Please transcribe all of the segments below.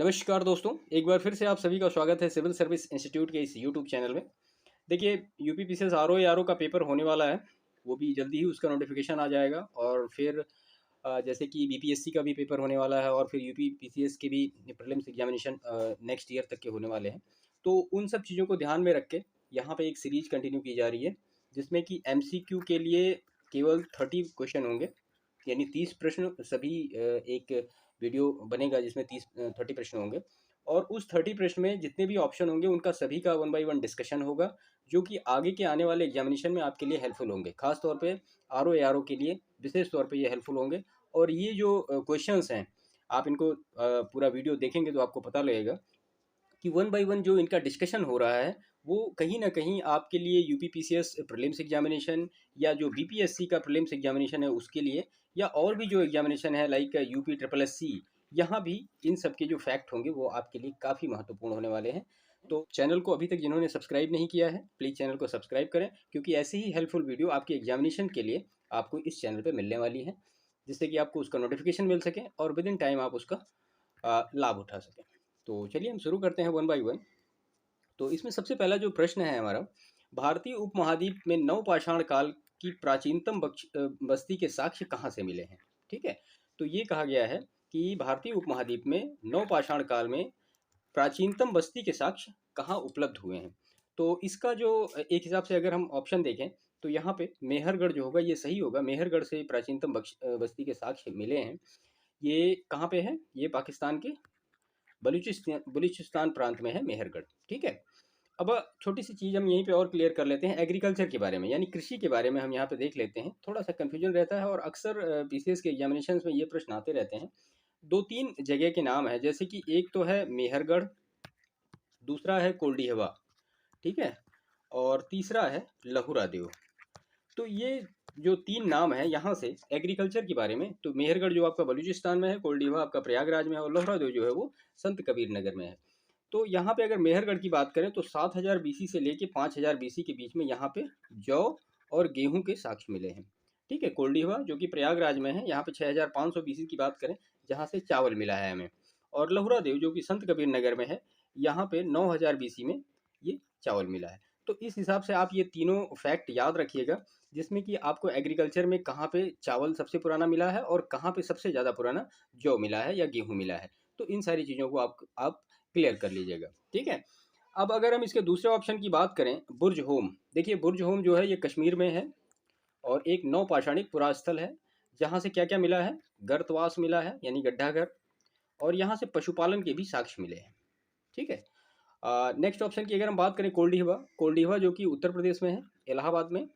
नमस्कार दोस्तों, एक बार फिर से आप सभी का स्वागत है सिविल सर्विस इंस्टीट्यूट के इस यूट्यूब चैनल में। देखिए, यूपी पीसीएस आरओ आरओ का पेपर होने वाला है। वो भी जल्दी ही उसका नोटिफिकेशन आ जाएगा। और फिर जैसे कि बीपीएससी का भी पेपर होने वाला है और फिर यूपी पीसीएस के भी प्रीलिम्स एग्जामिनेशन नेक्स्ट ईयर तक के होने वाले हैं। तो उन सब चीज़ों को ध्यान में रख के यहाँ पे एक सीरीज कंटिन्यू की जा रही है, जिसमें कि एमसीक्यू के लिए केवल 30 क्वेश्चन होंगे, यानी 30 प्रश्न। सभी एक वीडियो बनेगा जिसमें 30 प्रश्न होंगे। और उस 30 प्रश्न में जितने भी ऑप्शन होंगे उनका सभी का 1 बाय 1 डिस्कशन होगा, जो कि आगे के आने वाले एग्जामिनेशन में आपके लिए हेल्पफुल होंगे। खास तौर पे आरओ के लिए विशेष तौर पे ये हेल्पफुल होंगे। और ये जो क्वेश्चंस हैं, आप इनको पूरा वीडियो देखेंगे तो आपको पता लगेगा कि 1 बाय 1 जो इनका डिस्कशन हो रहा है वो कहीं ना कहीं आपके लिए यूपी पीसीएस प्रीलिम्स एग्जामिनेशन या जो बीपीएससी का प्रीलिम्स एग्जामिनेशन है उसके लिए, या और भी जो एग्जामिनेशन है like UP triple S C, यहाँ भी इन सब के जो फैक्ट होंगे वो आपके लिए काफ़ी महत्वपूर्ण होने वाले हैं। तो चैनल को अभी तक जिन्होंने सब्सक्राइब नहीं किया है, प्लीज़ चैनल को सब्सक्राइब करें, क्योंकि ऐसे ही हेल्पफुल वीडियो आपके एग्जामिनेशन के लिए आपको इस चैनल पर मिलने वाली है, जिससे कि आपको उसका नोटिफिकेशन मिल सके और विद इन टाइम आप उसका लाभ उठा सकें। तो चलिए हम शुरू करते हैं 1 बाय 1। तो इसमें सबसे पहला जो प्रश्न है हमारा, भारतीय उपमहाद्वीप में नवपाषाण काल की प्राचीनतम बस्ती के साक्ष्य कहाँ से मिले हैं। ठीक है, तो ये कहा गया है कि भारतीय उपमहाद्वीप में नवपाषाण काल में प्राचीनतम बस्ती के साक्ष्य कहाँ उपलब्ध हुए हैं। तो इसका जो एक हिसाब से अगर हम ऑप्शन देखें तो यहाँ पे मेहरगढ़ जो होगा ये सही होगा। मेहरगढ़ से प्राचीनतम बस्ती के साक्ष्य मिले हैं। ये कहाँ पे है? ये पाकिस्तान के बलूचिस्तान प्रांत में है मेहरगढ़। ठीक है, अब छोटी सी चीज़ हम यहीं पे और क्लियर कर लेते हैं एग्रीकल्चर के बारे में, यानी कृषि के बारे में हम यहाँ पे देख लेते हैं। थोड़ा सा कन्फ्यूजन रहता है और अक्सर पीसीएस के एग्जामिनेशन में ये प्रश्न आते रहते हैं। 2-3 जगह के नाम है, जैसे कि एक तो है मेहरगढ़, दूसरा है कोल्डीहवा, ठीक है, और तीसरा है लहुरा देव। तो ये जो 3 नाम है यहाँ से एग्रीकल्चर के बारे में, तो मेहरगढ़ जो आपका बलूचिस्तान में है, कोल्डीहवा आपका प्रयागराज में है, और लहुरा देव जो है वो संत कबीर नगर में है। तो यहाँ पे अगर मेहरगढ़ की बात करें तो 7000 बीसी से लेके 5000 बीसी के बीच में यहाँ पे जौ और गेहूं के साक्ष्य मिले हैं। ठीक है, कोल्डीहवा जो कि प्रयागराज में है, यहाँ पे 6500 बीसी की बात करें जहाँ से चावल मिला है हमें। और लहुरा देव जो कि संत कबीर नगर में है, यहाँ पे 9000 बीसी में ये चावल मिला है। तो इस हिसाब से आप ये तीनों फैक्ट याद रखिएगा, जिसमें कि आपको एग्रीकल्चर में कहाँ पे चावल सबसे पुराना मिला है और कहाँ पे सबसे ज़्यादा पुराना जौ मिला है या गेहूँ मिला है। तो इन सारी चीज़ों को आप क्लियर कर लीजिएगा। ठीक है, अब अगर हम इसके दूसरे ऑप्शन की बात करें, बुर्ज होम। देखिए, बुर्ज होम जो है ये कश्मीर में है और एक नवपाषाणिक पुरास्थल है, जहाँ से क्या क्या मिला है? गर्तवास मिला है, यानी गड्ढा घर, और यहाँ से पशुपालन के भी साक्ष्य मिले हैं। ठीक है, नेक्स्ट ऑप्शन की अगर हम बात करें, कोल्डीहवा। कोल्डीहवा जो कि उत्तर प्रदेश में है, इलाहाबाद में,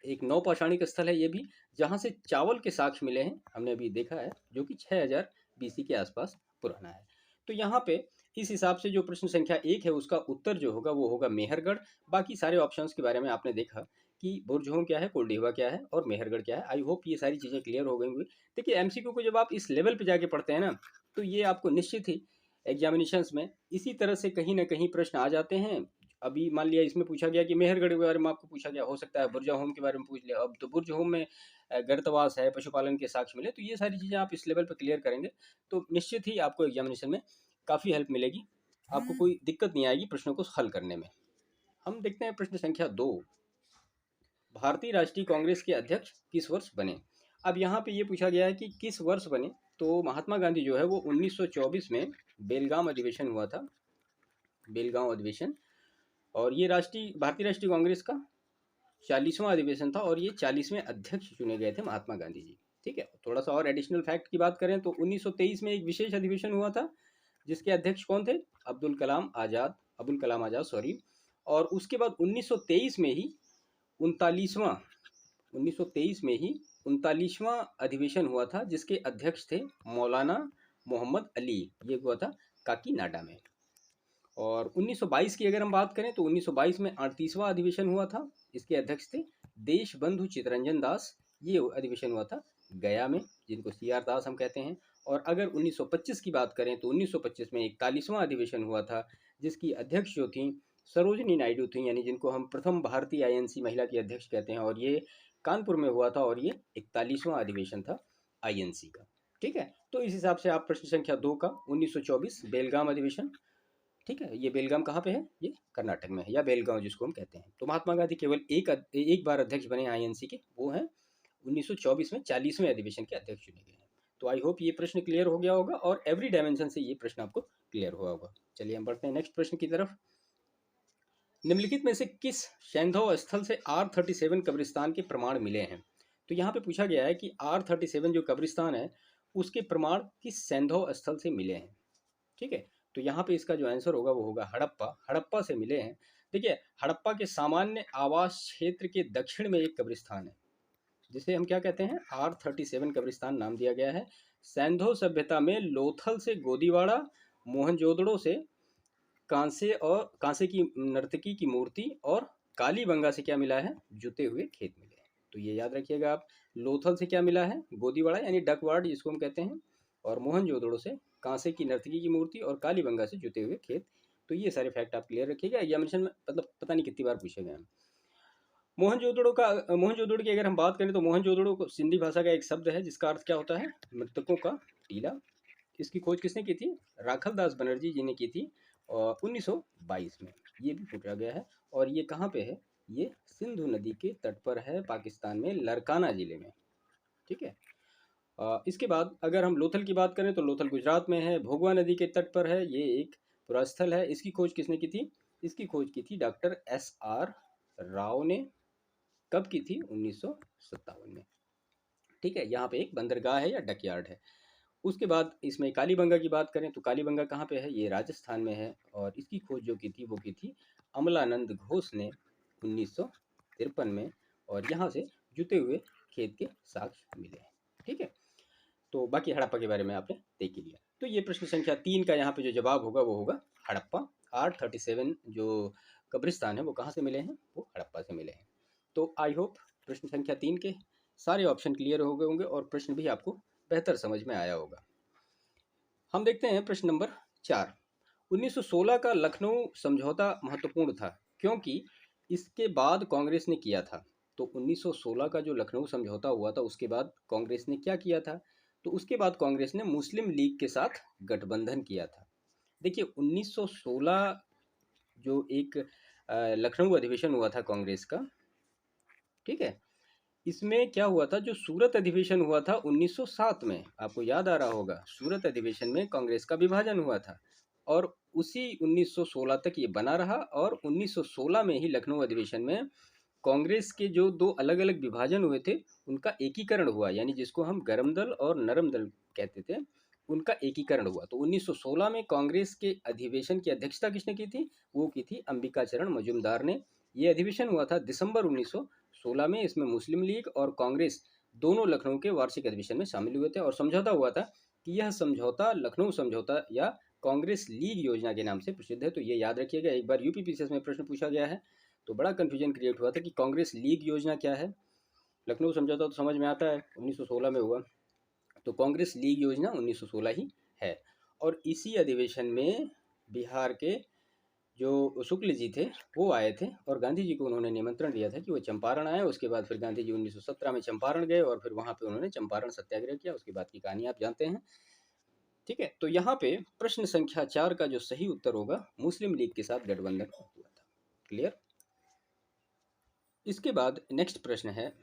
एक नवपाषाणिक स्थल है ये भी, जहाँ से चावल के साक्ष्य मिले हैं, हमने अभी देखा है, जो कि 6000 बीसी के आसपास पुराना है। तो यहाँ पे इस हिसाब से जो प्रश्न संख्या 1 है उसका उत्तर जो होगा वो होगा मेहरगढ़। बाकी सारे ऑप्शंस के बारे में आपने देखा कि बुरजहोम क्या है, कोल्डीहवा क्या है और मेहरगढ़ क्या है। आई होप ये सारी चीज़ें क्लियर हो गई होंगी। देखिए, एमसीक्यू को जब आप इस लेवल पे जाके पढ़ते हैं ना, तो ये आपको निश्चित ही एग्जामिनेशंस में इसी तरह से कहीं ना कहीं प्रश्न आ जाते हैं। अभी मान लिया इसमें पूछा गया कि मेहरगढ़ के बारे में आपको पूछा गया, हो सकता है बुर्जा होम के बारे में पूछ लिया। अब तो बुर्ज होम में गर्तवास है, पशुपालन के साक्ष्य मिले, तो ये सारी चीज़ें आप इस लेवल पर क्लियर करेंगे तो निश्चित ही आपको एग्जामिनेशन में काफ़ी हेल्प मिलेगी। आपको कोई दिक्कत नहीं आएगी प्रश्नों को हल करने में। हम देखते हैं प्रश्न संख्या 2। भारतीय राष्ट्रीय कांग्रेस के अध्यक्ष किस वर्ष बने? अब यहाँ पे ये पूछा गया है कि किस वर्ष बने, तो महात्मा गांधी जो है वो 1924 में बेलगाम अधिवेशन हुआ था, बेलगांव अधिवेशन। और ये भारतीय राष्ट्रीय कांग्रेस का 40वां अधिवेशन था और ये 40वें अध्यक्ष चुने गए थे महात्मा गांधी जी। ठीक है, थोड़ा सा और एडिशनल फैक्ट की बात करें तो 1923 में एक विशेष अधिवेशन हुआ था, जिसके अध्यक्ष कौन थे? अब्दुल कलाम आज़ाद सॉरी। और उसके बाद 1923 में ही 39वां 1923 में ही 39वां अधिवेशन हुआ था, जिसके अध्यक्ष थे मौलाना मोहम्मद अली। ये हुआ था काकीनाडा में। और 1922 की अगर हम बात करें तो 1922 में 38वां अधिवेशन हुआ था, इसके अध्यक्ष थे देशबंधु चितरंजन दास। ये अधिवेशन हुआ था गया में, जिनको CR दास हम कहते हैं। और अगर 1925 की बात करें तो 1925 में 41वां अधिवेशन हुआ था, जिसकी अध्यक्ष जो थी सरोजिनी नायडू थी, यानी जिनको हम प्रथम भारतीय INC महिला की अध्यक्ष कहते हैं। और ये कानपुर में हुआ था और ये 41वां अधिवेशन था INC का। ठीक है, तो इस हिसाब से आप प्रश्न संख्या 2 का 1924 बेलगाम अधिवेशन, ठीक है, ये बेलगाम कहाँ पे है, ये कर्नाटक में है, या बेलगांव जिसको हम कहते हैं। तो महात्मा गांधी केवल एक बार अध्यक्ष बने आईएनसी के, वो हैं 1924 में 40वें अधिवेशन के अध्यक्ष चुने गए हैं। तो आई होप ये प्रश्न क्लियर हो गया होगा और एवरी डायमेंशन से ये प्रश्न आपको क्लियर हुआ होगा। चलिए हम बढ़ते हैं नेक्स्ट प्रश्न की तरफ। निम्नलिखित में से किस सैंधव स्थल से R37 कब्रिस्तान के प्रमाण मिले हैं? तो यहाँ पे पूछा गया है कि R37 जो कब्रिस्तान है उसके प्रमाण किस सैंधव स्थल से मिले हैं। ठीक है, तो यहाँ पे इसका जो आंसर होगा वो होगा हड़प्पा। हड़प्पा से मिले हैं। देखिए, हड़प्पा के सामान्य आवास क्षेत्र के दक्षिण में एक कब्रिस्तान है जिसे हम क्या कहते हैं, R37 कब्रिस्तान नाम दिया गया है। सैंधव सभ्यता में लोथल से गोदीवाड़ा, मोहनजोदड़ो से कांसे की नर्तकी की मूर्ति और कालीबंगा से क्या मिला है, जुते हुए खेत मिले हैं। तो ये याद रखिएगा आप। लोथल से क्या मिला है, गोदीवाड़ा यानी डकवार्ड जिसको हम कहते हैं, और मोहनजोदड़ो से कांसे की नर्तकी की मूर्ति और कालीबंगा से जुते हुए खेत। तो ये सारे फैक्ट आप क्लियर रखिएगा, एग्जामिनेशन में मतलब पता नहीं कितनी बार पूछे गए हैं। मोहनजोदड़ो की अगर हम बात करें तो मोहनजोदड़ो को सिंधी भाषा का एक शब्द है जिसका अर्थ क्या होता है, मृतकों का टीला। इसकी खोज किसने की थी, राखल दास बनर्जी जी ने की थी और 1922 में। ये भी पूछा गया है। और ये कहाँ पे है, ये सिंधु नदी के तट पर है, पाकिस्तान में लरकाना जिले में। ठीक है, इसके बाद अगर हम लोथल की बात करें तो लोथल गुजरात में है, भोगवा नदी के तट पर है, ये एक पुरास्थल है। इसकी खोज किसने की थी, इसकी खोज की थी डॉक्टर SR राव ने। कब की थी, 1957 में। ठीक है, यहाँ पे एक बंदरगाह है या डकयार्ड है। उसके बाद इसमें कालीबंगा की बात करें तो कालीबंगा कहाँ पे है, ये राजस्थान में है। और इसकी खोज जो की थी वो की थी अमलानंद घोष ने 1953 में। और यहाँ से जुते हुए खेत के साक्ष्य मिले हैं। ठीक है, तो बाकी हड़प्पा के बारे में आपने देख ही लिया। तो ये प्रश्न संख्या 3 का यहाँ पे जो जवाब होगा वो होगा हड़प्पा। R37 जो कब्रिस्तान है वो कहाँ से मिले हैं, वो हड़प्पा से मिले हैं। तो आई होप प्रश्न संख्या 3 के सारे ऑप्शन क्लियर हो गए होंगे और प्रश्न भी आपको बेहतर समझ में आया होगा। हम देखते हैं प्रश्न नंबर 4। 1916 का लखनऊ समझौता महत्वपूर्ण था क्योंकि इसके बाद कांग्रेस ने किया था। तो 1916 का जो लखनऊ समझौता हुआ था उसके बाद कांग्रेस ने क्या किया था, तो उसके बाद कांग्रेस ने मुस्लिम लीग के साथ गठबंधन किया था। देखिए 1916 जो एक लखनऊ अधिवेशन हुआ था कांग्रेस का, ठीक है, इसमें क्या हुआ था, जो सूरत अधिवेशन हुआ था 1907 में, आपको याद आ रहा होगा, सूरत अधिवेशन में कांग्रेस का विभाजन हुआ था और उसी 1916 तक ये बना रहा। और 1916 में ही लखनऊ अधिवेशन में कांग्रेस के जो दो अलग अलग विभाजन हुए थे उनका एकीकरण हुआ, यानी जिसको हम गरम दल और नरम दल कहते थे, उनका एकीकरण हुआ। तो 1916 में कांग्रेस के अधिवेशन की अध्यक्षता किसने की थी, वो की थी अंबिका चरण मजूमदार ने। ये अधिवेशन हुआ था दिसंबर 1916 में। इसमें मुस्लिम लीग और कांग्रेस दोनों लखनऊ के वार्षिक अधिवेशन में शामिल हुए थे और समझौता हुआ था कि यह समझौता लखनऊ समझौता या कांग्रेस लीग योजना के नाम से प्रसिद्ध है। तो ये याद रखिएगा, एक बार यूपीपीसीएस में प्रश्न पूछा गया है तो बड़ा कन्फ्यूजन क्रिएट हुआ था कि कांग्रेस लीग योजना क्या है। लखनऊ समझौता तो समझ में आता है 1916 में हुआ, तो कांग्रेस लीग योजना 1916 ही है। और इसी अधिवेशन में बिहार के जो शुक्ल जी थे वो आए थे और गांधी जी को उन्होंने निमंत्रण दिया था कि वो चंपारण आए। उसके बाद फिर गांधी जी 1917 में चंपारण गए और फिर वहाँ पे उन्होंने चंपारण सत्याग्रह किया। उसके बाद की कहानी आप जानते हैं। ठीक है, तो यहाँ पे प्रश्न संख्या 4 का जो सही उत्तर होगा, मुस्लिम लीग के साथ गठबंधन हुआ था। क्लियर। इसके बाद नेक्स्ट प्रश्न है,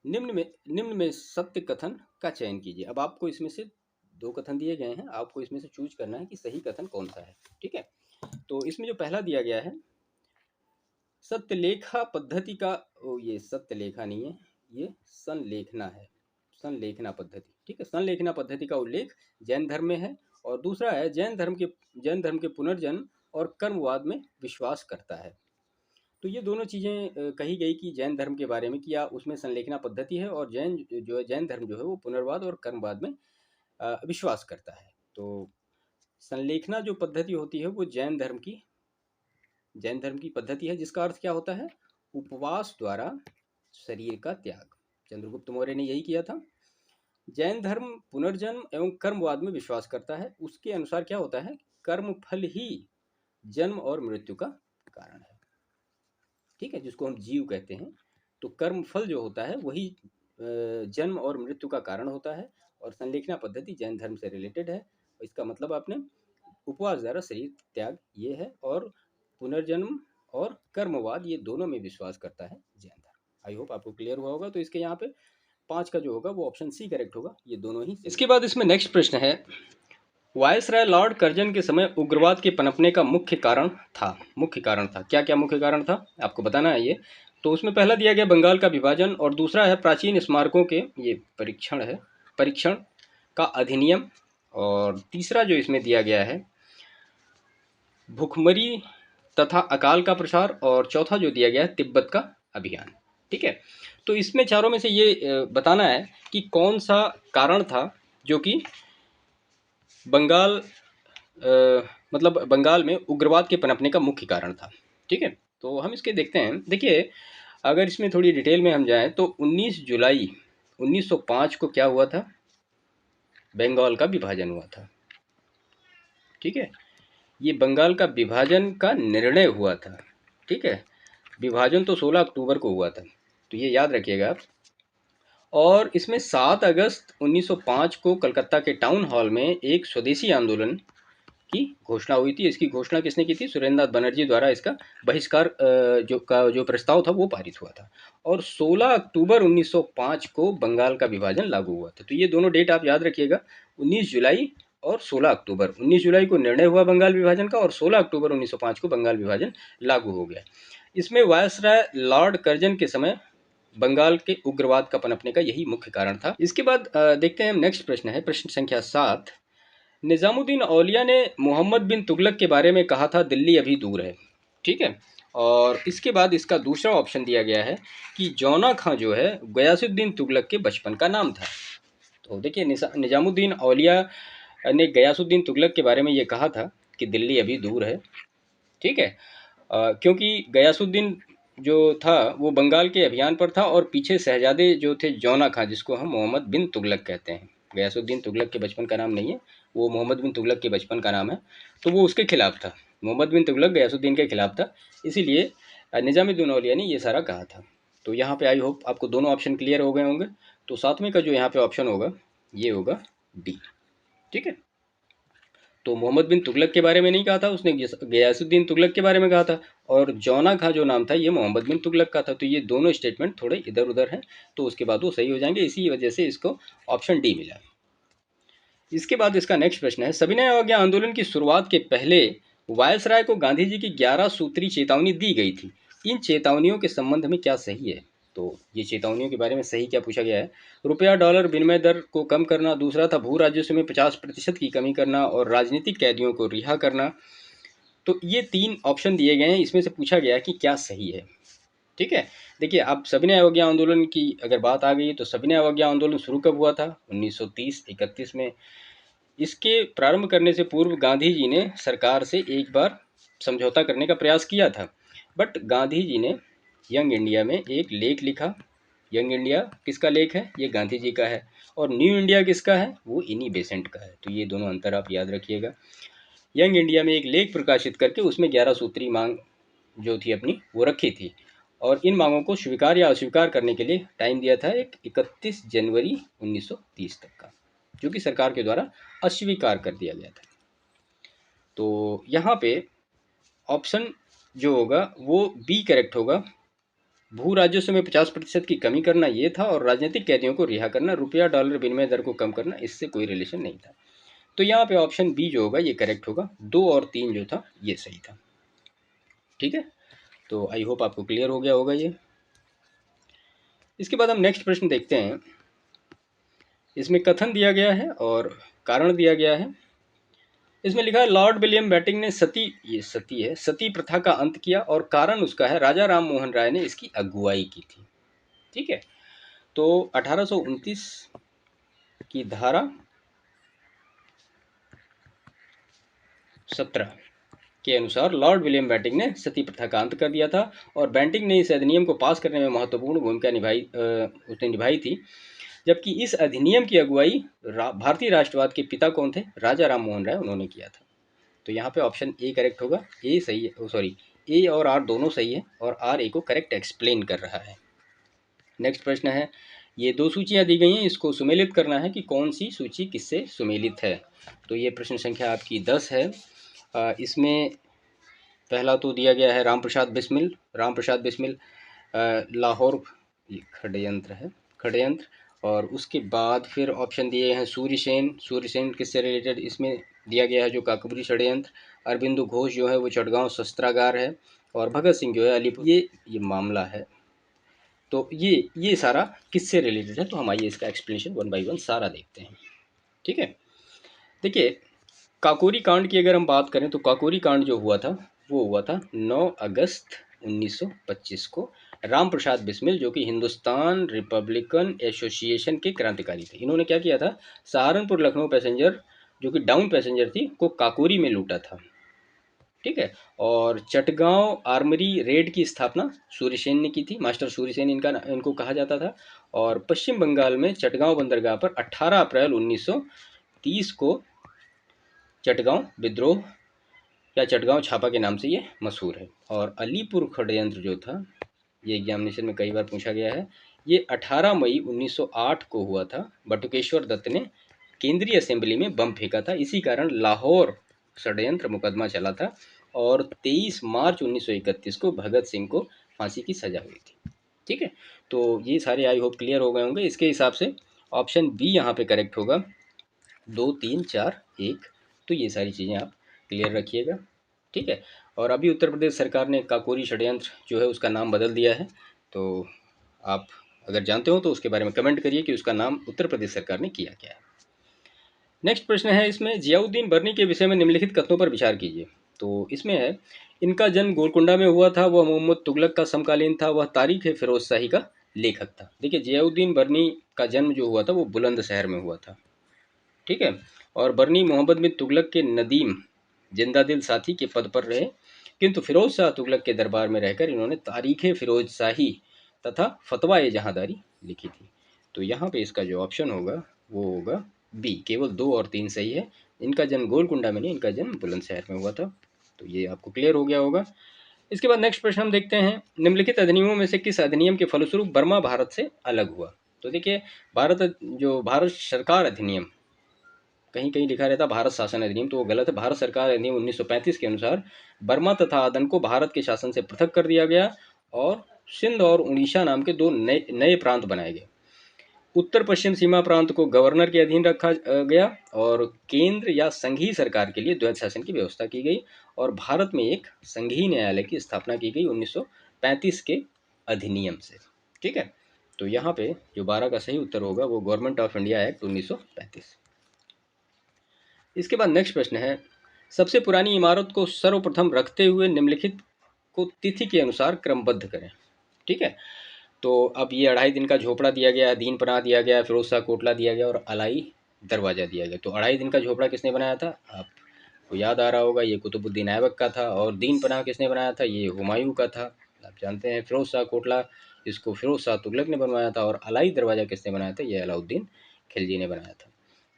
निम्न में सत्य कथन का चयन कीजिए। अब आपको इसमें से दो कथन दिए गए हैं, आपको इसमें से चूज करना है कि सही कथन कौन सा है। ठीक है, तो इसमें जो पहला दिया गया है, सत्यलेखा पद्धति का, ये सत्यलेखा नहीं है, ये संलेखना है, संलेखना पद्धति। ठीक है, संलेखना पद्धति का उल्लेख जैन धर्म में है। और दूसरा है जैन धर्म के पुनर्जन्म और कर्मवाद में विश्वास करता है। तो ये दोनों चीज़ें कही गई कि जैन धर्म के बारे में, किया उसमें संलेखना पद्धति है और जैन धर्म जो है वो पुनर्वाद और कर्मवाद में विश्वास करता है। तो संलेखना जो पद्धति होती है वो जैन धर्म की पद्धति है जिसका अर्थ क्या होता है, उपवास द्वारा शरीर का त्याग। चंद्रगुप्त मौर्य ने यही किया था। जैन धर्म पुनर्जन्म एवं कर्मवाद में विश्वास करता है। उसके अनुसार क्या होता है, कर्म फल ही जन्म और मृत्यु का कारण है। ठीक है, जिसको हम जीव कहते हैं। तो कर्म फल जो होता है वही जन्म और मृत्यु का कारण होता है, और संलेखना पद्धति जैन धर्म से रिलेटेड है। इसका मतलब आपने उपवास द्वारा शरीर त्याग ये है, और पुनर्जन्म और कर्मवाद ये दोनों में विश्वास करता है जैन धर्म। आई होप आपको क्लियर हुआ होगा। तो इसके यहाँ पे 5 का जो होगा वो ऑप्शन सी करेक्ट होगा, ये दोनों ही। इसके बाद इसमें नेक्स्ट प्रश्न है, वायसराय लॉर्ड कर्जन के समय उग्रवाद के पनपने का मुख्य कारण था। क्या क्या मुख्य कारण था आपको बताना है ये। तो उसमें पहला दिया गया बंगाल का विभाजन, और दूसरा है प्राचीन स्मारकों के ये परीक्षण का अधिनियम, और तीसरा जो इसमें दिया गया है भुखमरी तथा अकाल का प्रसार, और चौथा जो दिया गया है तिब्बत का अभियान। ठीक है, तो इसमें चारों में से ये बताना है कि कौन सा कारण था जो कि बंगाल मतलब बंगाल में उग्रवाद के पनपने का मुख्य कारण था। ठीक है, तो हम इसके देखते हैं। देखिए, अगर इसमें थोड़ी डिटेल में हम जाएं तो 19 जुलाई 1905 को क्या हुआ था, बंगाल का विभाजन हुआ था। ठीक है, ये बंगाल का विभाजन का निर्णय हुआ था। ठीक है, विभाजन तो 16 अक्टूबर को हुआ था, तो ये याद रखिएगा आप। और इसमें 7 अगस्त 1905 को कलकत्ता के टाउन हॉल में एक स्वदेशी आंदोलन की घोषणा हुई थी। इसकी घोषणा किसने की थी? सुरेंद्रनाथ बनर्जी द्वारा इसका बहिष्कार जो प्रस्ताव था वो पारित हुआ था। और 16 अक्टूबर 1905 को बंगाल का विभाजन लागू हुआ था। तो ये दोनों डेट आप याद रखिएगा, 19 जुलाई और 16 अक्टूबर। 19 जुलाई को निर्णय हुआ बंगाल विभाजन का, और 16 अक्टूबर 1905 को बंगाल विभाजन लागू हो गया। इसमें वायसराय लॉर्ड कर्जन के समय बंगाल के उग्रवाद का पनपने का यही मुख्य कारण था। इसके बाद देखते हैं हम नेक्स्ट प्रश्न है, प्रश्न संख्या 7। निजामुद्दीन औलिया ने मोहम्मद बिन तुगलक के बारे में कहा था दिल्ली अभी दूर है। ठीक है, और इसके बाद इसका दूसरा ऑप्शन दिया गया है कि जौना खां जो है गयासुद्दीन तुगलक के बचपन का नाम था। तो देखिए, निजामुद्दीन औलिया ने गयासुद्दीन तुगलक के बारे में ये कहा था कि दिल्ली अभी दूर है। ठीक है, क्योंकि गयासुद्दीन जो था वो बंगाल के अभियान पर था, और पीछे शहजादे जो थे जौना खां, जिसको हम मोहम्मद बिन तुगलक कहते हैं, गयासुद्दीन तुगलक के बचपन का नाम नहीं है, वो मोहम्मद बिन तुगलक के बचपन का नाम है, तो वो उसके खिलाफ था। मोहम्मद बिन तुगलक गयासुद्दीन के खिलाफ था, इसीलिए निजामुद्दीन औलिया ने ये सारा कहा था। तो यहाँ पे आई होप आपको दोनों ऑप्शन क्लियर हो गए होंगे। तो सातवें का जो यहाँ पे ऑप्शन होगा ये होगा डी। ठीक है, तो मोहम्मद बिन तुगलक के बारे में नहीं कहा था उसने, गयासुद्दीन तुगलक के बारे में कहा था, और जौना खां जो नाम था ये मोहम्मद बिन तुगलक का था। तो ये दोनों स्टेटमेंट थोड़े इधर उधर हैं, तो उसके बाद वो सही हो जाएंगे, इसी वजह से इसको ऑप्शन डी मिला। इसके बाद इसका नेक्स्ट प्रश्न है, सविनय अवज्ञा आंदोलन की शुरुआत के पहले वायसराय को गांधी जी की 11 सूत्री चेतावनी दी गई थी। इन चेतावनियों के संबंध में क्या सही है? तो ये चेतावनियों के बारे में सही क्या पूछा गया है? रुपया डॉलर विनिमय दर को कम करना, दूसरा था भू राजस्व में 50% की कमी करना, और राजनीतिक कैदियों को रिहा करना। तो ये 3 ऑप्शन दिए गए हैं, इसमें से पूछा गया है कि क्या सही है। ठीक है, देखिए, अब सविनय अवज्ञा आंदोलन की अगर बात आ गई तो सविनय अवज्ञा आंदोलन शुरू कब हुआ था? 1930-31 में। इसके प्रारंभ करने से पूर्व गांधी जी ने सरकार से एक बार समझौता करने का प्रयास किया था, बट गांधी जी ने यंग इंडिया में एक लेख लिखा। यंग इंडिया किसका लेख है? ये गांधी जी का है। और न्यू इंडिया किसका है? वो इनी बेसेंट का है। तो ये दोनों अंतर आप याद रखिएगा। यंग इंडिया में एक लेख प्रकाशित करके उसमें 11 सूत्री मांग जो थी अपनी वो रखी थी, और इन मांगों को स्वीकार या अस्वीकार करने के लिए टाइम दिया था एक 31 जनवरी 1930 तक का, जो कि सरकार के द्वारा अस्वीकार कर दिया गया था। तो यहाँ पे ऑप्शन जो होगा वो बी करेक्ट होगा। भू राजस्व में 50% की कमी करना ये था, और राजनीतिक कैदियों को रिहा करना, रुपया डॉलर विनिमय दर को कम करना, इससे कोई रिलेशन नहीं था। तो यहाँ पे ऑप्शन बी जो होगा ये करेक्ट होगा। 2 और 3 जो था ये सही था। ठीक है, तो आई होप आपको क्लियर हो गया होगा ये। इसके बाद हम नेक्स्ट प्रश्न देखते हैं। इसमें कथन दिया गया है और कारण दिया गया है। इसमें लिखा है, लॉर्ड विलियम बेटिंग ने सती प्रथा का अंत किया, और कारण उसका है राजा राम मोहन राय ने इसकी अगुवाई की थी। ठीक है, तो 1829 की धारा 17 के अनुसार लॉर्ड विलियम बेंटिंक ने सती प्रथा का अंत कर दिया था, और बेंटिंक ने इस अधिनियम को पास करने में महत्वपूर्ण भूमिका उसने निभाई थी। जबकि इस अधिनियम की अगुवाई भारतीय राष्ट्रवाद के पिता कौन थे? राजा राम मोहन राय, उन्होंने किया था। तो यहाँ पे ऑप्शन ए करेक्ट होगा। ए सही है, सॉरी, ए और आर दोनों सही है, और आर ए को करेक्ट एक्सप्लेन कर रहा है। नेक्स्ट प्रश्न है, ये दो सूचियाँ दी गई हैं, इसको सुमेलित करना है कि कौन सी सूची किससे सुमेलित है। तो ये प्रश्न संख्या आपकी 10 है। इसमें पहला तो दिया गया है राम प्रसाद बिस्मिल। राम प्रसाद बिस्मिल लाहौर षड्यंत्र है, षड्यंत्र। और उसके बाद फिर ऑप्शन दिए हैं सूर्यसेन। सूर्यसेन किससे रिलेटेड इसमें दिया गया है, जो काकभरी षड्यंत्र। अरबिंदो घोष जो है वो चटगांव शस्त्रागार है। और भगत सिंह जो है अलीपुर, ये मामला है। तो ये सारा किससे रिलेटेड है, तो हम आइए इसका एक्सप्लेनेशन वन बाय वन सारा देखते हैं। ठीक है, देखिए काकोरी कांड की अगर हम बात करें तो काकोरी कांड जो हुआ था वो हुआ था 9 अगस्त 1925 को। राम प्रसाद बिस्मिल जो कि हिंदुस्तान रिपब्लिकन एसोसिएशन के क्रांतिकारी थे, इन्होंने क्या किया था, सहारनपुर लखनऊ पैसेंजर जो कि डाउन पैसेंजर थी को काकोरी में लूटा था। ठीक है, और चटगांव आर्मरी रेड की स्थापना सूर्यसेन ने की थी, मास्टर सूर्यसेन इनको कहा जाता था। और पश्चिम बंगाल में चटगांव बंदरगाह पर 18 अप्रैल 1930 को चटगांव विद्रोह या चटगांव छापा के नाम से ये मशहूर है। और अलीपुर षड्यंत्र जो था, ये एग्जामिनेशन में कई बार पूछा गया है, ये 18 मई 1908 को हुआ था। बटुकेश्वर दत्त ने केंद्रीय असेंबली में बम फेंका था, इसी कारण लाहौर षड्यंत्र मुकदमा चला था। और 23 मार्च 1931 को भगत सिंह को फांसी की सजा हुई थी। ठीक है, तो ये सारे आई होप क्लियर हो गए होंगे। इसके हिसाब से ऑप्शन बी यहाँ पे करेक्ट होगा, 2 3 4 1। तो ये सारी चीज़ें आप क्लियर रखिएगा। ठीक है, और अभी उत्तर प्रदेश सरकार ने काकोरी षड्यंत्र जो है उसका नाम बदल दिया है। तो आप अगर जानते हो तो उसके बारे में कमेंट करिए कि उसका नाम उत्तर प्रदेश सरकार ने किया क्या है। नेक्स्ट प्रश्न है इसमें, जियाउद्दीन बर्नी के विषय में निम्नलिखित कथनों पर विचार कीजिए। तो इसमें है, इनका जन्म गोलकुंडा में हुआ था, वह मोहम्मद तुगलक का समकालीन था, वह तारीख है फिरोज शाही का लेखक था। देखिए जियाउद्दीन बर्नी का जन्म जो हुआ था वो बुलंदशहर में हुआ था। ठीक है, और बर्नी मोहम्मद बिन तुगलक के नदीम जिंदादिल साथी के पद पर रहे, किंतु फिरोज शाह तुगलक के दरबार में रहकर इन्होंने तारीख फिरोज शाही तथा फतवा ए जहांदारी लिखी थी। तो यहाँ पे इसका जो ऑप्शन होगा वो होगा बी, केवल 2 और 3 सही है। इनका जन्म गोलकुंडा में नहीं, इनका जन्म बुलंदशहर में हुआ था। तो ये आपको क्लियर हो गया होगा। इसके बाद नेक्स्ट प्रश्न हम देखते हैं, निम्नलिखित अधिनियमों में से किस अधिनियम के फलस्वरूप बर्मा भारत से अलग हुआ। तो देखिए भारत सरकार अधिनियम, कहीं कहीं लिखा रहता भारत शासन अधिनियम, तो वो गलत है। भारत सरकार अधिनियम 1935 के अनुसार बर्मा तथा आदन को भारत के शासन से पृथक कर दिया गया और सिंध और उड़ीसा नाम के दो नए प्रांत बनाए गए। उत्तर पश्चिम सीमा प्रांत को गवर्नर के अधीन रखा गया और केंद्र या संघीय सरकार के लिए द्वैध शासन की व्यवस्था की गई। और भारत में एक संघीय न्यायालय की स्थापना की गई 1935 के अधिनियम से। ठीक है, तो यहाँ पे जो 12 का सही उत्तर होगा वो गवर्नमेंट ऑफ इंडिया एक्ट 1935। इसके बाद नेक्स्ट प्रश्न है, सबसे पुरानी इमारत को सर्वप्रथम रखते हुए निम्नलिखित को तिथि के अनुसार क्रमबद्ध करें। ठीक है, तो अब ये 2.5 दिन का झोपड़ा दिया गया, दीन पनाह दिया गया, फिरोज शाह कोटला दिया गया और अलाई दरवाज़ा दिया गया। तो 2.5 दिन का झोपड़ा किसने बनाया था, आपको याद आ रहा होगा, ये कुतुबुद्दीन ऐबक का था। और दीन पनाह किसने बनाया था, ये हुमायूं का था, आप जानते हैं। फिरोज शाह कोटला, इसको फिरोज शाह तुगलक ने बनवाया था। और अलाई दरवाज़ा किसने बनाया था, ये अलाउद्दीन खिलजी ने बनाया था।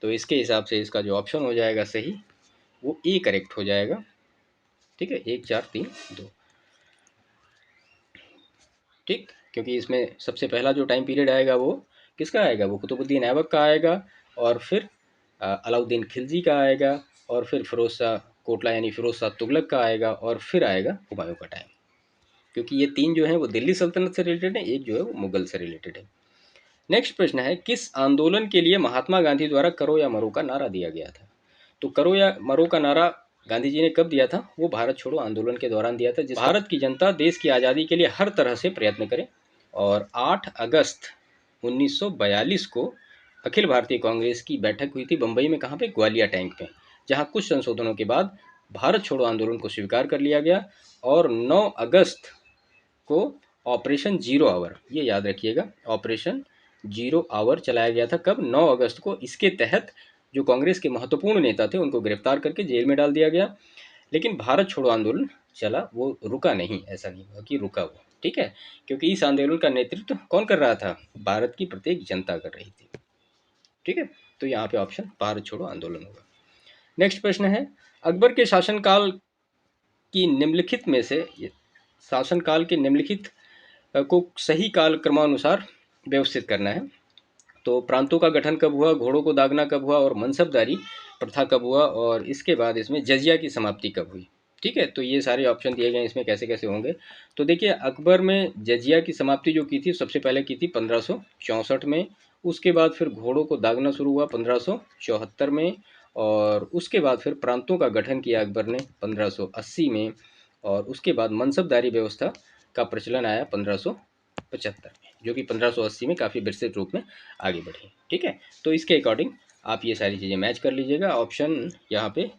तो इसके हिसाब से इसका जो ऑप्शन हो जाएगा सही वो ए करेक्ट हो जाएगा। ठीक है, 1 4 3 2। ठीक, क्योंकि इसमें सबसे पहला जो टाइम पीरियड आएगा वो किसका आएगा, वो कुतुबुद्दीन ऐबक का आएगा। और फिर अलाउद्दीन खिलजी का आएगा। और फिर फिरोज शाह कोटला यानी फिरोज शाह तुगलक का आएगा। और फिर आएगा हुमायूं का टाइम, क्योंकि ये 3 जो हैं वो दिल्ली सल्तनत से रिलेटेड है, एक जो है वो मुगल से रिलेटेड है। नेक्स्ट प्रश्न है, किस आंदोलन के लिए महात्मा गांधी द्वारा करो या मरो का नारा दिया गया था। तो करो या मरो का नारा गांधी जी ने कब दिया था, वो भारत छोड़ो आंदोलन के दौरान दिया था, जिस भारत की जनता देश की आज़ादी के लिए हर तरह से प्रयत्न करे। और 8 अगस्त 1942 को अखिल भारतीय कांग्रेस की बैठक हुई थी बम्बई में, कहाँ पे, ग्वालिया टैंक पे, जहाँ कुछ संशोधनों के बाद भारत छोड़ो आंदोलन को स्वीकार कर लिया गया। और 9 अगस्त को ऑपरेशन जीरो आवर, ये याद रखिएगा, ऑपरेशन जीरो आवर चलाया गया था। कब, 9 अगस्त को। इसके तहत जो कांग्रेस के महत्वपूर्ण नेता थे उनको गिरफ्तार करके जेल में डाल दिया गया। लेकिन भारत छोड़ो आंदोलन चला, वो रुका नहीं, ऐसा नहीं हुआ कि रुका वो। ठीक है, क्योंकि इस आंदोलन का नेतृत्व कौन कर रहा था, भारत की प्रत्येक जनता कर रही थी। ठीक है, तो यहाँ पे ऑप्शन भारत छोड़ो आंदोलन होगा। नेक्स्ट प्रश्न है, अकबर के शासनकाल की निम्नलिखित में से शासनकाल के निम्नलिखित को सही काल क्रमानुसार व्यवस्थित करना है। तो प्रांतों का गठन कब हुआ, घोड़ों को दागना कब हुआ और मनसबदारी प्रथा कब हुआ, और इसके बाद इसमें जजिया की समाप्ति कब हुई। ठीक है, तो ये सारे ऑप्शन दिए गए हैं, इसमें कैसे कैसे होंगे। तो देखिए, अकबर में जजिया की समाप्ति जो की थी सबसे पहले की थी 1564 में। उसके बाद फिर घोड़ों को दागना शुरू हुआ 1574 में, और उसके बाद फिर प्रांतों का गठन किया अकबर ने 1580 में, और उसके बाद मनसबदारी व्यवस्था का प्रचलन आया 1575 में, जो कि 1580 में काफ़ी विस्तृत रूप में आगे बढ़ी। ठीक है, तो इसके अकॉर्डिंग आप ये सारी चीज़ें मैच कर लीजिएगा। ऑप्शन यहाँ पे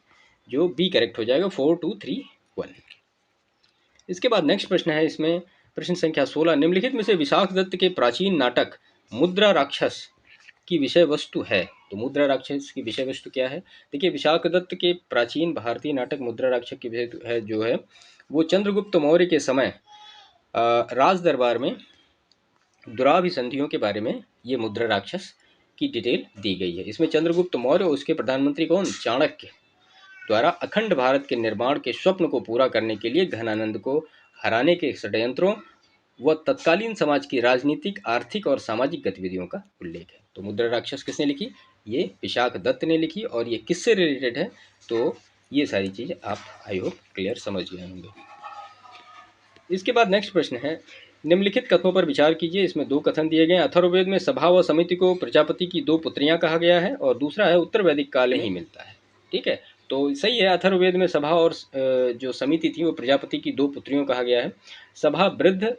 जो बी करेक्ट हो जाएगा, 4 2 3 1। इसके बाद नेक्स्ट प्रश्न है, इसमें प्रश्न संख्या 16, निम्नलिखित में से विशाख दत्त के प्राचीन नाटक मुद्रा राक्षस की विषय वस्तु है। तो मुद्रा राक्षस की विषय वस्तु क्या है। देखिए, विशाख दत्त के प्राचीन भारतीय नाटक मुद्रा राक्षस की विषय है जो है वो चंद्रगुप्त मौर्य के समय राज दरबार में दुराभिसंधियों के बारे में ये मुद्रा राक्षस की डिटेल दी गई है। इसमें चंद्रगुप्त मौर्य और उसके प्रधानमंत्री कौन, चाणक्य, द्वारा अखंड भारत के निर्माण के स्वप्न को पूरा करने के लिए घनानंद को हराने के षड्यंत्रों व तत्कालीन समाज की राजनीतिक, आर्थिक और सामाजिक गतिविधियों का उल्लेख है। तो मुद्रा राक्षस किसने लिखी, ये विशाख दत्त ने लिखी, और ये किससे रिलेटेड है, तो ये सारी चीज़ आप आई होप क्लियर समझ गए होंगे। इसके बाद नेक्स्ट प्रश्न है, निम्नलिखित कथनों पर विचार कीजिए। इसमें दो कथन दिए गए हैं। अथर्ववेद में सभा व समिति को प्रजापति की दो पुत्रियां कहा गया है, और दूसरा है उत्तर वैदिक काल में ही मिलता है। ठीक है, तो सही है, अथर्ववेद में सभा और जो समिति थी वो प्रजापति की दो पुत्रियों कहा गया है। सभा वृद्ध,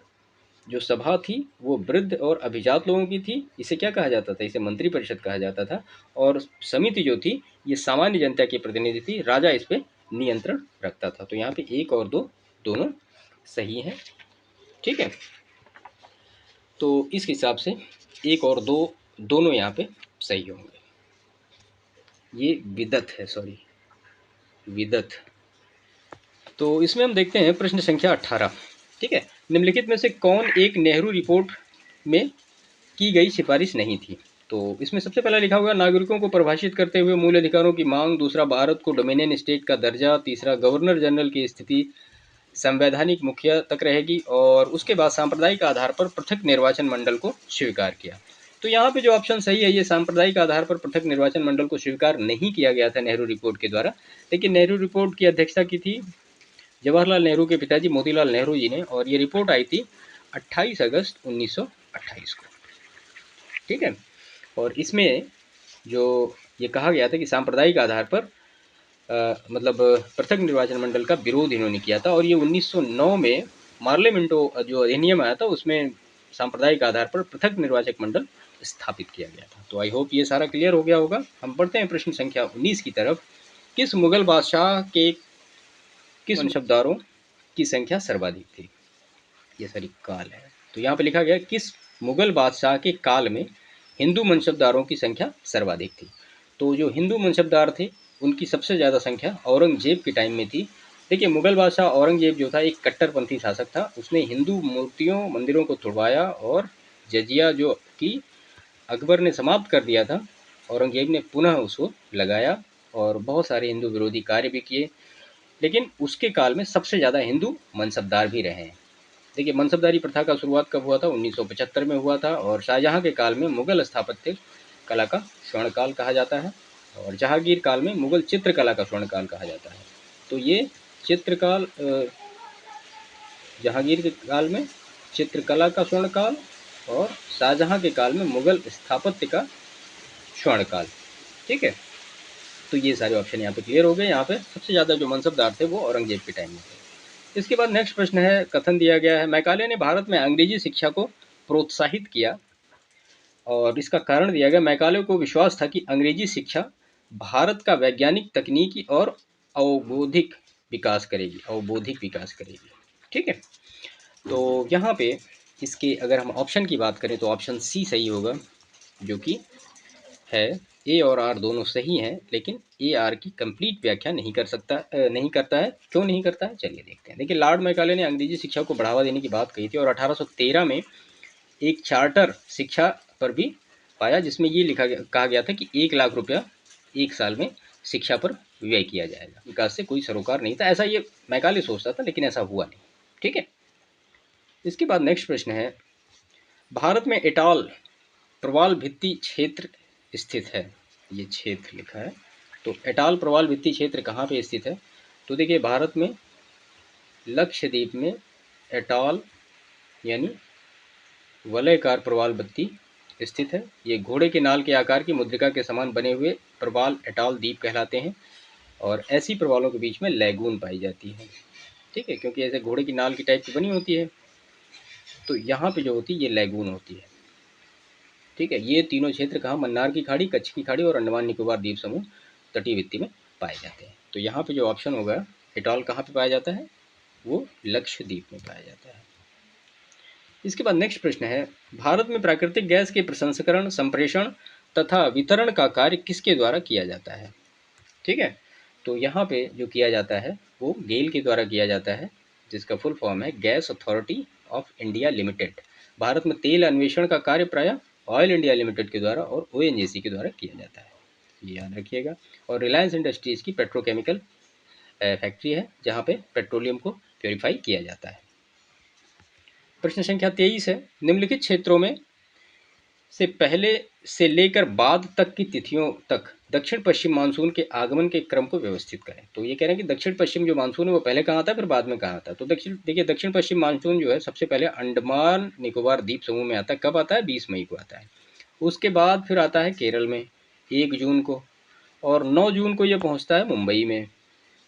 जो सभा थी वो वृद्ध और अभिजात लोगों की थी, इसे क्या कहा जाता था, इसे मंत्री परिषद कहा जाता था। और समिति जो थी ये सामान्य जनता की प्रतिनिधि थी, राजा इस पर नियंत्रण रखता था। तो यहाँ पे एक और दो दोनों सही है। ठीक है, तो इस हिसाब से एक और दो दोनों यहाँ पे सही होंगे। ये विदत है, सॉरी विदत। तो इसमें हम देखते हैं प्रश्न संख्या 18। ठीक है, निम्नलिखित में से कौन एक नेहरू रिपोर्ट में की गई सिफारिश नहीं थी। तो इसमें सबसे पहला लिखा हुआ नागरिकों को परिभाषित करते हुए मूल अधिकारों की मांग, दूसरा भारत को डोमिनियन स्टेट का दर्जा, तीसरा गवर्नर जनरल की स्थिति संवैधानिक मुखिया तक रहेगी, और उसके बाद सांप्रदायिक आधार पर पृथक निर्वाचन मंडल को स्वीकार किया। तो यहाँ पे जो ऑप्शन सही है, ये सांप्रदायिक आधार पर पृथक निर्वाचन मंडल को स्वीकार नहीं किया गया था नेहरू रिपोर्ट के द्वारा। लेकिन नेहरू रिपोर्ट की अध्यक्षता की थी जवाहरलाल नेहरू के पिताजी मोतीलाल नेहरू जी ने, और ये रिपोर्ट आई थी 28 अगस्त 1928 को। ठीक है, और इसमें जो ये कहा गया था कि सांप्रदायिक आधार पर मतलब पृथक निर्वाचन मंडल का विरोध इन्होंने किया था, और ये 1909 में मार्ले मिंटो जो अधिनियम आया था उसमें सांप्रदायिक आधार पर पृथक निर्वाचक मंडल स्थापित किया गया था। तो आई होप ये सारा क्लियर हो गया होगा। हम पढ़ते हैं प्रश्न संख्या 19 की तरफ। किस मुगल बादशाह के किस मनसबदारों की संख्या सर्वाधिक थी। ये सारी काल है, तो यहाँ पे लिखा गया किस मुगल बादशाह के काल में हिंदू मनसबदारों की संख्या सर्वाधिक थी। तो जो हिंदू मनसबदार थे उनकी सबसे ज़्यादा संख्या औरंगजेब के टाइम में थी। देखिए, मुगल बादशाह औरंगजेब जो था एक कट्टरपंथी शासक था। उसने हिंदू मूर्तियों मंदिरों को तुड़वाया, और जजिया जो कि अकबर ने समाप्त कर दिया था, औरंगजेब ने पुनः उसको लगाया, और बहुत सारे हिंदू विरोधी कार्य भी किए। लेकिन उसके काल में सबसे ज़्यादा हिंदू मनसबदार भी रहे हैं। देखिए, मनसबदारी प्रथा का शुरुआत कब हुआ था, 1975 में हुआ था, और शाहजहाँ के काल में मुगल स्थापत्य कला का स्वर्णकाल कहा जाता है, और जहांगीर काल में मुगल चित्रकला का स्वर्णकाल कहा जाता है। तो ये चित्रकाल जहांगीर के काल में चित्रकला का स्वर्णकाल, और शाहजहाँ के काल में मुगल स्थापत्य का स्वर्णकाल। ठीक है, तो ये सारे ऑप्शन यहाँ पे क्लियर हो गए। यहाँ पे सबसे ज़्यादा जो मनसबदार थे वो औरंगजेब के टाइम में थे। इसके बाद नेक्स्ट प्रश्न है, कथन दिया गया है, मैकाले ने भारत में अंग्रेजी शिक्षा को प्रोत्साहित किया, और इसका कारण दिया गया, मैकाले को विश्वास था कि अंग्रेजी शिक्षा भारत का वैज्ञानिक, तकनीकी और अवबोधिक विकास करेगी। ठीक है, तो यहाँ पे इसके अगर हम ऑप्शन की बात करें तो ऑप्शन सी सही होगा, जो कि है ए और आर दोनों सही हैं, लेकिन ए आर की कंप्लीट व्याख्या नहीं करता है। क्यों नहीं करता है, चलिए देखते हैं। देखिए, लॉर्ड मैकाले ने अंग्रेजी शिक्षा को बढ़ावा देने की बात कही थी, और 1813 में एक चार्टर शिक्षा पर भी पाया, जिसमें ये कहा गया था कि 1 लाख रुपया एक साल में शिक्षा पर व्यय किया जाएगा। विकास से कोई सरोकार नहीं था, ऐसा ये मैकाले सोचता था, लेकिन ऐसा हुआ नहीं। ठीक है, इसके बाद नेक्स्ट प्रश्न है, भारत में एटॉल प्रवाल भित्ति क्षेत्र स्थित है? ये क्षेत्र लिखा है, तो एटाल प्रवाल भित्ति क्षेत्र कहाँ पे स्थित है? तो देखिए भारत में लक्षद्वीप में एटाल यानी वलयकार प्रवाल भित्ति स्थित है। ये घोड़े के नाल के आकार की मुद्रिका के समान बने हुए प्रवाल एटाल द्वीप कहलाते हैं और ऐसी प्रवालों के बीच में लैगून पाई जाती है। ठीक है, क्योंकि ऐसे घोड़े की नाल की टाइप की बनी होती है, तो यहाँ पे जो होती है ये लैगून होती है। ठीक है, ये तीनों क्षेत्र कहाँ? मन्नार की खाड़ी, कच्छ की खाड़ी और अंडमान निकोबार द्वीप समूह तटीय भित्ति में पाए जाते हैं। तो यहाँ पे जो ऑप्शन होगा एटॉल कहाँ पे पाया जाता है? वो लक्षद्वीप में पाया जाता है। इसके बाद नेक्स्ट प्रश्न है, भारत में प्राकृतिक गैस के प्रसंस्करण, संप्रेषण तथा वितरण का कार्य किसके द्वारा किया जाता है? ठीक है, तो यहाँ पे जो किया जाता है वो गेल के द्वारा किया जाता है, जिसका फुल फॉर्म है gas authority of India limited. Bharat में तेल अन्वेषण का कार्य प्रायः ऑयल इंडिया लिमिटेड के द्वारा और ओएनजीसी के द्वारा किया जाता है, ये याद रखिएगा। और रिलायंस इंडस्ट्रीज़ की पेट्रोकेमिकल फैक्ट्री है जहाँ पे पेट्रोलियम को प्योरीफाई किया जाता है। प्रश्न संख्या 23 है, निम्नलिखित क्षेत्रों में से पहले से लेकर बाद तक की तिथियों तक दक्षिण पश्चिम मानसून के आगमन के क्रम को व्यवस्थित करें। तो ये कह रहे हैं कि दक्षिण पश्चिम जो मानसून है वो पहले कहाँ आता है फिर बाद में कहाँ आता है। तो दक्षिण पश्चिम मानसून जो है सबसे पहले अंडमान निकोबार द्वीप समूह में आता है। कब आता है? 20 मई को आता है। उसके बाद फिर आता है केरल में 1 जून को, और 9 जून को ये पहुँचता है मुंबई में,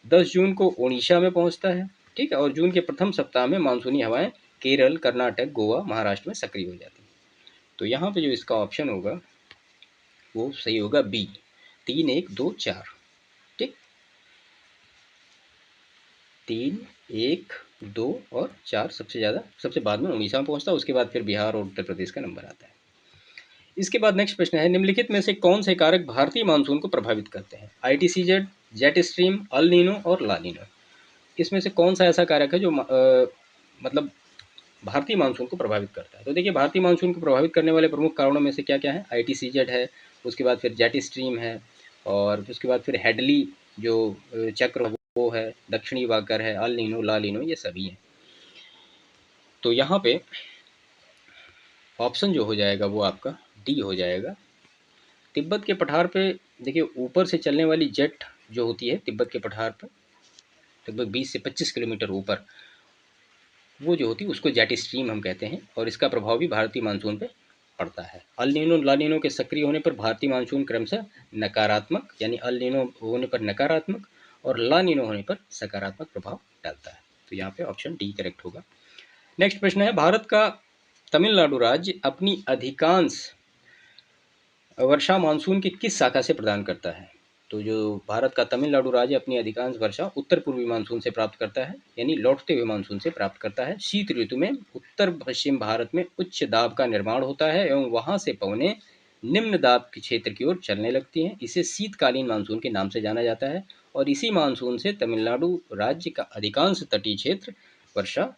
10 जून को उड़ीसा में पहुँचता है। ठीक है, और जून के प्रथम सप्ताह में मानसूनी हवाएं केरल, कर्नाटक, गोवा, महाराष्ट्र में सक्रिय हो जाती हैं। तो यहाँ पे जो इसका ऑप्शन होगा वो सही होगा बी, 3, 1, 2, 4। ठीक, 3, 1, 2 और 4 सबसे बाद में उड़ीसा में पहुँचता है, उसके बाद फिर बिहार और उत्तर प्रदेश का नंबर आता है। इसके बाद नेक्स्ट प्रश्न है, निम्नलिखित में से कौन से कारक भारतीय मानसून को प्रभावित करते हैं? ITCZ, jet stream, El Nino और ला नीनो। इसमें से कौन सा ऐसा कारक है जो मतलब भारतीय मानसून को प्रभावित करता है? तो देखिए भारतीय मानसून को प्रभावित करने वाले प्रमुख कारणों में से क्या क्या है? ITCZ है, उसके बाद फिर जेट स्ट्रीम है, और उसके बाद फिर हेडली जो चक्र वो है, दक्षिणी वाकर है, अल नीनो, ला नीनो, ये सभी हैं। तो यहाँ पे ऑप्शन जो हो जाएगा वो आपका डी हो जाएगा। तिब्बत के पठार पे देखिए ऊपर से चलने वाली जेट जो होती है तिब्बत के पठार पर लगभग 20 से 25 किलोमीटर ऊपर, वो जो होती है उसको जेट स्ट्रीम हम कहते हैं, और इसका प्रभाव भी भारतीय मानसून पे पड़ता है। अल नीनो ला नीनो के सक्रिय होने पर भारतीय मानसून क्रमशः नकारात्मक, यानी अल नीनो होने पर नकारात्मक और ला नीनो होने पर सकारात्मक प्रभाव डालता है। तो यहाँ पे ऑप्शन डी करेक्ट होगा। नेक्स्ट प्रश्न है, भारत का तमिलनाडु राज्य अपनी अधिकांश वर्षा मानसून की किस शाखा से प्रदान करता है? तो जो भारत का तमिलनाडु राज्य अपनी अधिकांश वर्षा उत्तर पूर्वी मानसून से प्राप्त करता है, यानी लौटते हुए मानसून से प्राप्त करता है। शीत ऋतु में उत्तर पश्चिम भारत में उच्च दाब का निर्माण होता है एवं वहां से पवनें निम्न दाब के क्षेत्र की ओर चलने लगती हैं। इसे शीतकालीन मानसून के नाम से जाना जाता है, और इसी मानसून से तमिलनाडु राज्य का अधिकांश तटीय क्षेत्र वर्षा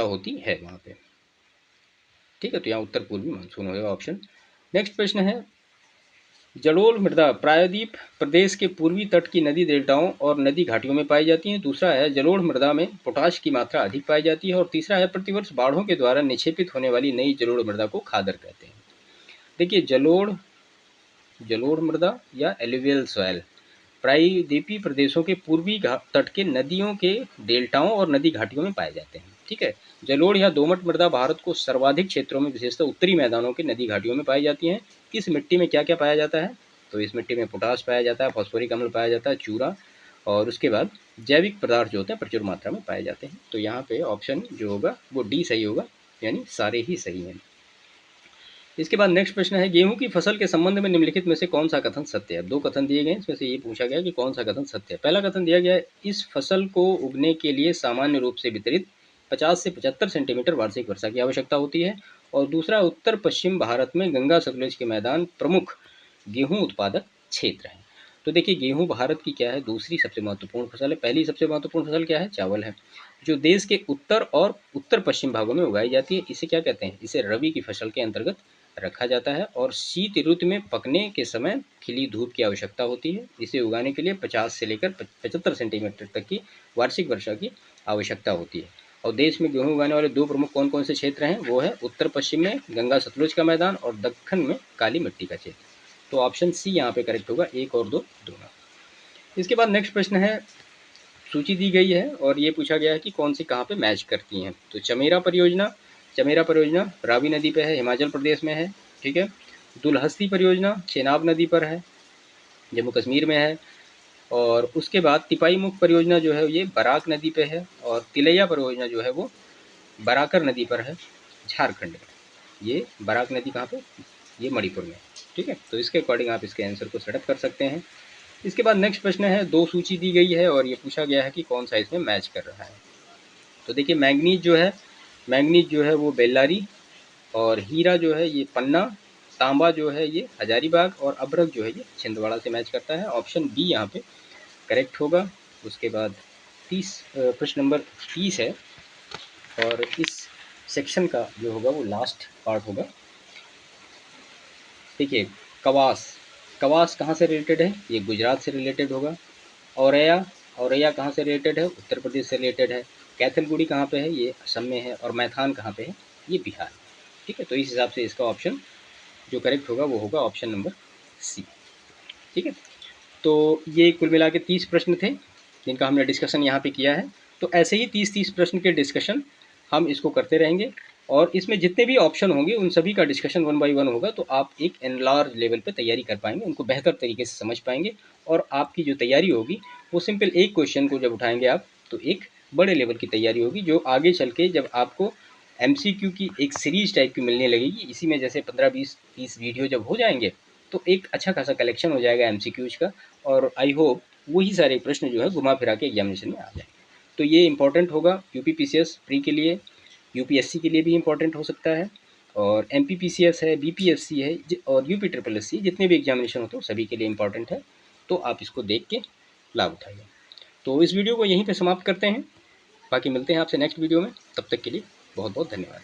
होती है वहाँ पे। ठीक है, तो यहाँ उत्तर पूर्वी मानसून होगा ऑप्शन। नेक्स्ट प्रश्न है, जलोढ़ मृदा प्रायद्वीप प्रदेश के पूर्वी तट की नदी डेल्टाओं और नदी घाटियों में पाई जाती है। दूसरा है, जलोढ़ मृदा में पोटाश की मात्रा अधिक पाई जाती है। और तीसरा है, प्रतिवर्ष बाढ़ों के द्वारा निक्षेपित होने वाली नई जलोढ़ मृदा को खादर कहते हैं। देखिए जलोढ़ मृदा या एलुवियल सॉइल प्रायद्वीपीय प्रदेशों के पूर्वी तट के नदियों के डेल्टाओं और नदी घाटियों में पाए जाते हैं। ठीक है, जलोढ़ या दोमट मृदा भारत को सर्वाधिक क्षेत्रों में विशेषतः उत्तरी मैदानों के नदी घाटियों में पाई जाती हैं। इस मिट्टी में क्या क्या पाया जाता है? तो इस मिट्टी में पोटाश पाया जाता है, फॉस्फोरिक अम्ल पाया जाता है, चूरा, और उसके बाद जैविक पदार्थ जो होते हैं प्रचुर मात्रा में पाए जाते हैं। तो यहाँ पे ऑप्शन जो होगा वो डी सही होगा, यानी सारे ही सही हैं। इसके बाद नेक्स्ट प्रश्न है, गेहूं की फसल के संबंध में निम्नलिखित में से कौन सा कथन सत्य है? 2 कथन दिए गए, इसमें से ये पूछा गया कि कौन सा कथन सत्य है। पहला कथन दिया गया है, इस फसल को उगने के लिए सामान्य रूप से वितरित 50 से 75 सेंटीमीटर वार्षिक वर्षा की आवश्यकता होती है। और दूसरा, उत्तर पश्चिम भारत में गंगा सतलुज के मैदान प्रमुख गेहूँ उत्पादक क्षेत्र हैं। तो देखिए गेहूँ भारत की क्या है, दूसरी सबसे महत्वपूर्ण फसल है। पहली सबसे महत्वपूर्ण फसल क्या है? चावल है, जो देश के उत्तर और उत्तर पश्चिम भागों में उगाई जाती है। इसे क्या कहते हैं? इसे रबी की फसल के अंतर्गत रखा जाता है, और शीत ऋतु में पकने के समय खिली धूप की आवश्यकता होती है। इसे उगाने के लिए 50 से लेकर 75 सेंटीमीटर तक की वार्षिक वर्षा की आवश्यकता होती है। और देश में गेहूँ उगाने वाले 2 प्रमुख कौन कौन से क्षेत्र हैं, वो है उत्तर पश्चिम में गंगा सतलुज का मैदान और दक्खन में काली मिट्टी का क्षेत्र। तो ऑप्शन सी यहाँ पे करेक्ट होगा, 1 और 2 दोनों। इसके बाद नेक्स्ट प्रश्न है, सूची दी गई है और ये पूछा गया है कि कौन सी कहाँ पे मैच करती हैं। तो चमेरा परियोजना रावी नदी पे है, हिमाचल प्रदेश में है, ठीक है। दुलहस्ती परियोजना चेनाब नदी पर है, जम्मू कश्मीर में है। और उसके बाद तिपाई-मुख परियोजना जो है ये बराक नदी पे है, और तिलैया परियोजना जो है वो बराकर नदी पर है, झारखंड में। ये बराक नदी कहाँ पे, ये मणिपुर में, ठीक है। तो इसके अकॉर्डिंग आप इसके आंसर को सेटअप कर सकते हैं। इसके बाद नेक्स्ट प्रश्न है, 2 सूची दी गई है और ये पूछा गया है कि कौन सा इसमें मैच कर रहा है। तो देखिए मैंगनीज जो है वो बेल्लारी, और हीरा जो है ये पन्ना, तांबा जो है ये हजारीबाग, और अभ्रक जो है ये छिंदवाड़ा से मैच करता है। ऑप्शन बी यहाँ पे करेक्ट होगा। उसके बाद प्रश्न नंबर 30 है, और इस सेक्शन का जो होगा वो लास्ट पार्ट होगा। देखिए कवास कहाँ से रिलेटेड है, ये गुजरात से रिलेटेड होगा। औरैया कहाँ से रिलेटेड है, उत्तर प्रदेश से रिलेटेड है। कैथलगुड़ी कहाँ पे है, ये असम में है। और मैथान कहाँ पे है, ये बिहार, ठीक है। तो इस हिसाब से इसका ऑप्शन जो करेक्ट होगा वो होगा ऑप्शन नंबर सी, ठीक है। तो ये कुल मिला के 30 प्रश्न थे जिनका हमने डिस्कशन यहाँ पे किया है। तो ऐसे ही 30 प्रश्न के डिस्कशन हम इसको करते रहेंगे, और इसमें जितने भी ऑप्शन होंगे उन सभी का डिस्कशन 1 बाय 1 होगा। तो आप एक एनलार्ज लेवल पे तैयारी कर पाएंगे, उनको बेहतर तरीके से समझ पाएंगे। और आपकी जो तैयारी होगी वो सिंपल एक क्वेश्चन को जब उठाएंगे आप, तो एक बड़े लेवल की तैयारी होगी, जो आगे चल के जब आपको MCQ की एक सीरीज टाइप की मिलने लगेगी, इसी में जैसे 15-20-30 वीडियो जब हो जाएंगे तो एक अच्छा खासा कलेक्शन हो जाएगा MCQs का। और आई होप वही सारे प्रश्न जो है घुमा फिरा के एग्जामिनेशन में आ जाएंगे। तो ये इंपॉर्टेंट होगा UPPCS प्री के लिए, UPSC के लिए भी इंपॉर्टेंट हो सकता है, और MPPCS है, BPSC है, और UPSSC, जितने भी एग्जामिनेशन होते हैं सभी के लिए इंपॉर्टेंट है। तो आप इसको देख के लाभ उठाइए। तो इस वीडियो को यहीं पे समाप्त करते हैं, बाकी मिलते हैं आपसे नेक्स्ट वीडियो में। तब तक के लिए बहुत बहुत धन्यवाद।